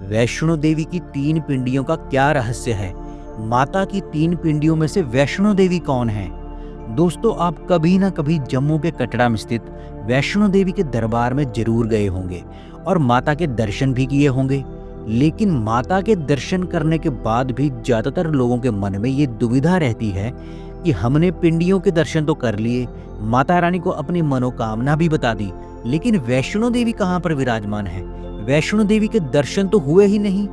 वैष्णो देवी की 3 पिंडियों का क्या रहस्य है? माता की 3 पिंडियों में से वैष्णो देवी कौन है? दोस्तों, आप कभी ना कभी जम्मू के कटरा में स्थित वैष्णो देवी के दरबार में जरूर गए होंगे और माता के दर्शन भी किए होंगे। लेकिन माता के दर्शन करने के बाद भी ज्यादातर लोगों के मन में ये दुविधा रहती है कि हमने पिंडियों के दर्शन तो कर लिए, माता रानी को अपनी मनोकामना भी बता दी, लेकिन वैष्णो देवी कहाँ पर विराजमान है? वैष्णो देवी के दर्शन तो हुए ही नहीं।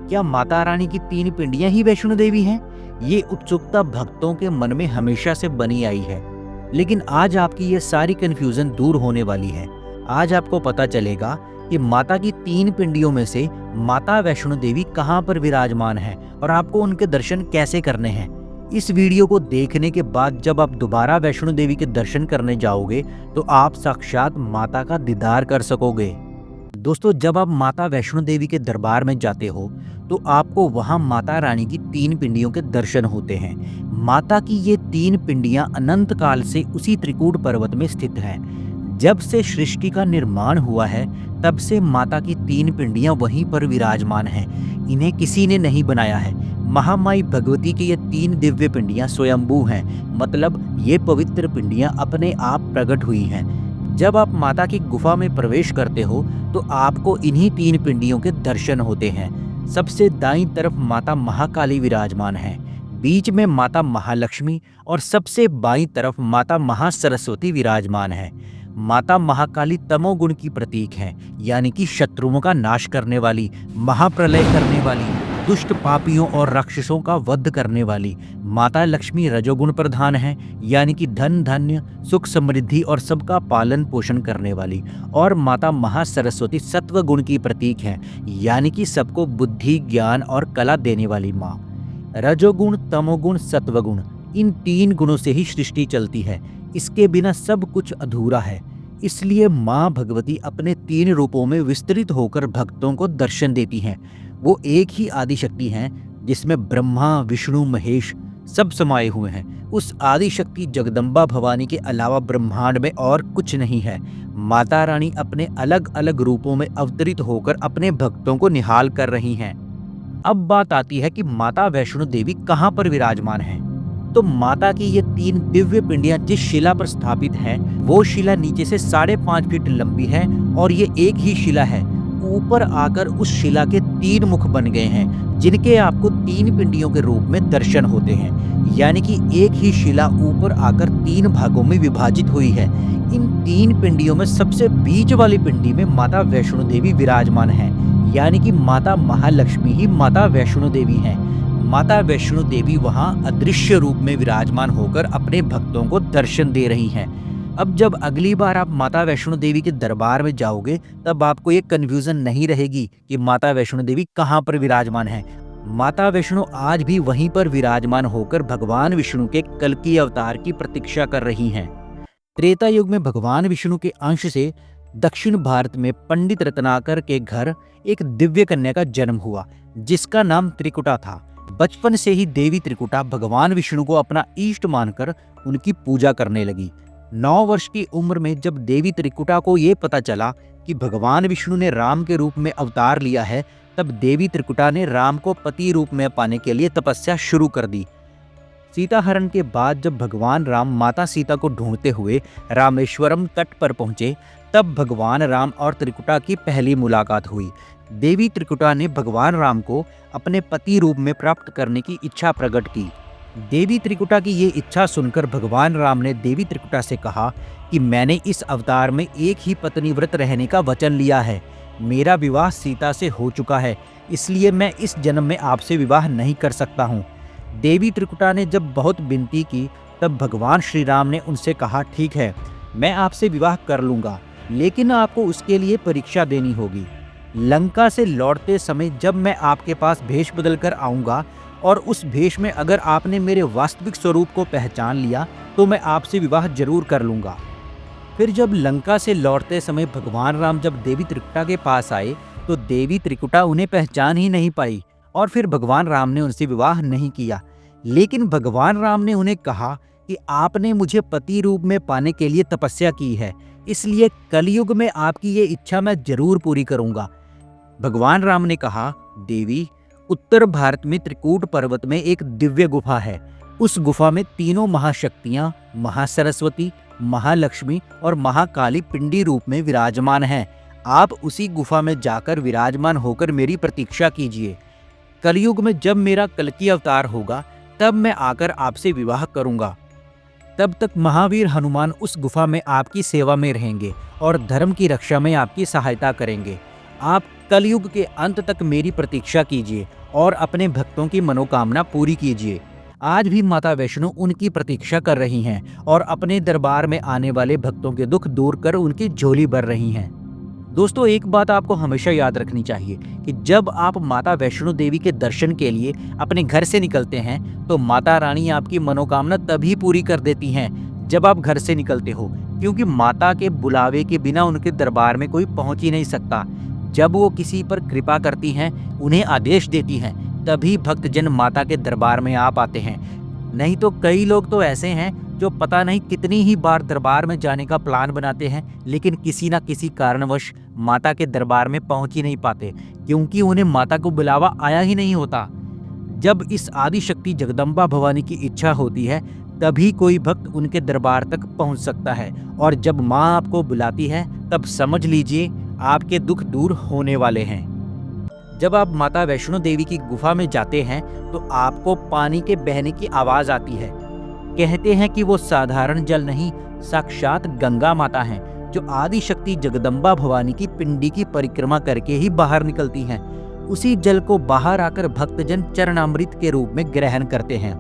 क्या माता रानी की 3 पिंडियां ही वैष्णो देवी हैं? ये उत्सुकता भक्तों के मन में हमेशा से बनी आई है। लेकिन आज आपकी ये सारी कंफ्यूजन दूर होने वाली है। आज आपको पता चलेगा कि माता की 3 पिंडियों में से माता वैष्णो देवी कहाँ पर विराजमान है और आपको उनके दर्शन कैसे करने हैं। इस वीडियो को देखने के बाद जब आप दोबारा वैष्णो देवी के दर्शन करने जाओगे तो आप साक्षात माता का दीदार कर सकोगे। दोस्तों, जब आप माता वैष्णो देवी के दरबार में जाते हो तो आपको वहां माता रानी की 3 पिंडियों के दर्शन होते हैं। माता की ये 3 पिंडियां अनंत काल से उसी त्रिकूट पर्वत में स्थित हैं। जब से सृष्टि का निर्माण हुआ है तब से माता की 3 पिंडियां वहीं पर विराजमान हैं। इन्हें किसी ने नहीं बनाया है। महामाई भगवती की ये 3 दिव्य पिंडियां स्वयंभू हैं, मतलब ये पवित्र पिंडियां अपने आप प्रकट हुई हैं। जब आप माता की गुफा में प्रवेश करते हो तो आपको इन्हीं 3 पिंडियों के दर्शन होते हैं। सबसे दाईं तरफ माता महाकाली विराजमान है, बीच में माता महालक्ष्मी और सबसे बाईं तरफ माता महासरस्वती विराजमान है। माता महाकाली तमोगुण की प्रतीक है, यानी कि शत्रुओं का नाश करने वाली, महाप्रलय करने वाली, दुष्ट पापियों और राक्षसों का वध करने वाली। माता लक्ष्मी रजोगुण प्रधान है, यानी कि धन धान्य सुख समृद्धि और सबका पालन पोषण करने वाली। और माता महासरस्वती सत्व गुण की प्रतीक है, यानी कि सबको बुद्धि ज्ञान और कला देने वाली माँ। रजोगुण तमोगुण सत्वगुण, इन 3 गुणों से ही सृष्टि चलती है। इसके बिना सब कुछ अधूरा है। इसलिए माँ भगवती अपने 3 रूपों में विस्तृत होकर भक्तों को दर्शन देती हैं। वो एक ही आदि शक्ति हैं जिसमें ब्रह्मा विष्णु महेश सब समाये हुए हैं। उस आदि शक्ति जगदम्बा भवानी के अलावा ब्रह्मांड में और कुछ नहीं है। माता रानी अपने अलग अलग रूपों में अवतरित होकर अपने भक्तों को निहाल कर रही हैं। अब बात आती है कि माता वैष्णो देवी कहाँ पर विराजमान है। तो माता की ये 3 दिव्य पिंडियां जिस शिला पर स्थापित हैं, वो शिला नीचे से 5.5 फीट लंबी है और ये एक ही शिला है। ऊपर आकर उस शिला के 3 मुख बन गए हैं, जिनके आपको 3 पिंडियों के रूप में दर्शन होते हैं। यानी कि एक ही शिला ऊपर आकर 3 भागों में विभाजित हुई है। इन 3 पिंडियों में सबसे बीच वाली पिंडी में माता वैष्णो देवी विराजमान है, यानी कि माता महालक्ष्मी ही माता वैष्णो देवी हैं। माता वैष्णो देवी वहां अदृश्य रूप में विराजमान होकर अपने भक्तों को दर्शन दे रही हैं। अब जब अगली बार आप माता वैष्णो देवी के दरबार में जाओगे तब आपको ये कन्फ्यूजन नहीं रहेगी कि माता वैष्णो देवी कहाँ पर विराजमान है। माता वैष्णो आज भी वहीं पर विराजमान होकर भगवान विष्णु के कल्कि अवतार की प्रतीक्षा कर रही हैं। त्रेता युग में भगवान विष्णु के अंश से दक्षिण भारत में पंडित रत्नाकर के घर एक दिव्य कन्या का जन्म हुआ, जिसका नाम त्रिकुटा था। बचपन से ही देवी त्रिकुटा भगवान विष्णु को अपना इष्ट मानकर उनकी पूजा करने लगी। 9 वर्ष की उम्र में जब देवी त्रिकुटा को ये पता चला कि भगवान विष्णु ने राम के रूप में अवतार लिया है, तब देवी त्रिकुटा ने राम को पति रूप में पाने के लिए तपस्या शुरू कर दी। सीता हरण के बाद जब भगवान राम माता सीता को ढूंढते हुए रामेश्वरम तट पर पहुंचे, तब भगवान राम और त्रिकुटा की पहली मुलाकात हुई। देवी त्रिकुटा ने भगवान राम को अपने पति रूप में प्राप्त करने की इच्छा प्रकट की। देवी त्रिकुटा की ये इच्छा सुनकर भगवान राम ने देवी त्रिकुटा से कहा कि मैंने इस अवतार में एक ही पत्नी व्रत रहने का वचन लिया है। मेरा विवाह सीता से हो चुका है, इसलिए मैं इस जन्म में आपसे विवाह नहीं कर सकता हूँ। देवी त्रिकुटा ने जब बहुत विनती की तब भगवान श्री राम ने उनसे कहा, ठीक है, मैं आपसे विवाह कर लूँगा, लेकिन आपको उसके लिए परीक्षा देनी होगी। लंका से लौटते समय जब मैं आपके पास भेष बदल कर आऊँगा और उस भेष में अगर आपने मेरे वास्तविक स्वरूप को पहचान लिया तो मैं आपसे विवाह जरूर कर लूँगा। फिर जब लंका से लौटते समय भगवान राम जब देवी त्रिकुटा के पास आए तो देवी त्रिकुटा उन्हें पहचान ही नहीं पाई और फिर भगवान राम ने उनसे विवाह नहीं किया। लेकिन भगवान राम ने उन्हें कहा कि आपने मुझे पति रूप में पाने के लिए तपस्या की है, इसलिए कलयुग में आपकी ये इच्छा मैं जरूर पूरी करूंगा। भगवान राम ने कहा, देवी, उत्तर भारत में त्रिकूट पर्वत में एक दिव्य गुफा है। उस गुफा में तीनों महाशक्तियां, महासरस्वती, महालक्ष्मी और महाकाली पिंडी रूप में विराजमान हैं। आप उसी गुफा में जाकर विराजमान होकर मेरी प्रतीक्षा कीजिए। कलयुग में जब मेरा कल्कि अवतार होगा, तब मैं आकर आपसे विवाह करूंगा। तब तक महावीर हनुमान उस गुफा में आपकी सेवा में रहेंगे और धर्म की रक्षा में आपकी सहायता करेंगे। आप कलयुग के अंत तक मेरी प्रतीक्षा कीजिए और अपने भक्तों की मनोकामना पूरी कीजिए। आज भी माता वैष्णो उनकी प्रतीक्षा कर रही हैं और अपने दरबार में आने वाले भक्तों के दुख दूर कर उनकी झोली भर रही हैं। दोस्तों, एक बात आपको हमेशा याद रखनी चाहिए कि जब आप माता वैष्णो देवी के दर्शन के लिए अपने घर से निकलते हैं तो माता रानी आपकी मनोकामना तभी पूरी कर देती हैं जब आप घर से निकलते हो, क्योंकि माता के बुलावे के बिना उनके दरबार में कोई पहुंच ही नहीं सकता। जब वो किसी पर कृपा करती हैं, उन्हें आदेश देती हैं, तभी भक्तजन माता के दरबार में आ पाते हैं। नहीं तो कई लोग तो ऐसे हैं जो पता नहीं कितनी ही बार दरबार में जाने का प्लान बनाते हैं, लेकिन किसी ना किसी कारणवश माता के दरबार में पहुंच ही नहीं पाते, क्योंकि उन्हें माता को बुलावा आया ही नहीं होता। जब इस आदि शक्ति जगदम्बा भवानी की इच्छा होती है, तभी कोई भक्त उनके दरबार तक पहुंच सकता है, और जब माँ आपको बुलाती है तब समझ लीजिए आपके दुख दूर होने वाले हैं। जब आप माता वैष्णो देवी की गुफा में जाते हैं तो आपको पानी के बहने की आवाज आती है। कहते हैं कि वो साधारण जल नहीं, साक्षात गंगा माता हैं, जो आदि शक्ति जगदम्बा भवानी की पिंडी की परिक्रमा करके ही बाहर निकलती हैं। उसी जल को बाहर आकर भक्तजन चरणामृत के रूप में ग्रहण करते हैं।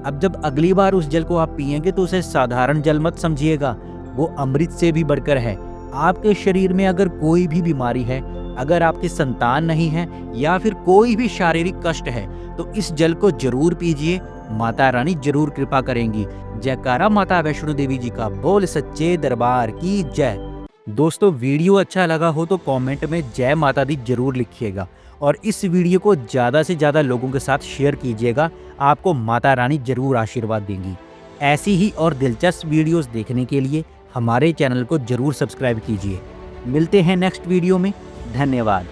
अब जब अगली बार उस जल को आप पिएंगे तो उसे साधारण जल मत समझिएगा, वो अमृत से भी बढ़कर है। आपके शरीर में अगर कोई भी बीमारी है, अगर आपकी संतान नहीं है या फिर कोई भी शारीरिक कष्ट है, तो इस जल को जरूर पीजिए, माता रानी जरूर कृपा करेंगी। जयकारा माता वैष्णो देवी जी का, बोल सच्चे दरबार की जय। दोस्तों, वीडियो अच्छा लगा हो तो कमेंट में जय माता दी जरूर लिखिएगा और इस वीडियो को ज़्यादा से ज़्यादा लोगों के साथ शेयर कीजिएगा। आपको माता रानी जरूर आशीर्वाद देंगी। ऐसी ही और दिलचस्प वीडियोस देखने के लिए हमारे चैनल को जरूर सब्सक्राइब कीजिए। मिलते हैं नेक्स्ट वीडियो में। धन्यवाद।